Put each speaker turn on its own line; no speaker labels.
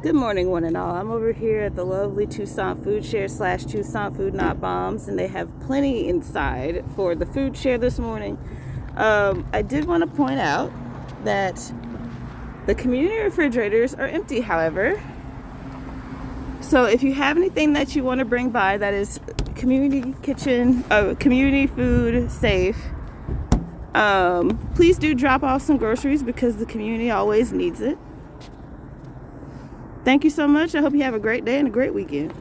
Good morning, one and all. I'm over here at the lovely Tucson FoodShare / Tucson Food Not Bombs, and they have plenty inside for the food share this morning. I did want to point out that the community refrigerators are empty, however. So if you have anything that you want to bring by that is community kitchen, community food safe, please do drop off some groceries because the community always needs it. Thank you so much. I hope you have a great day and a great weekend.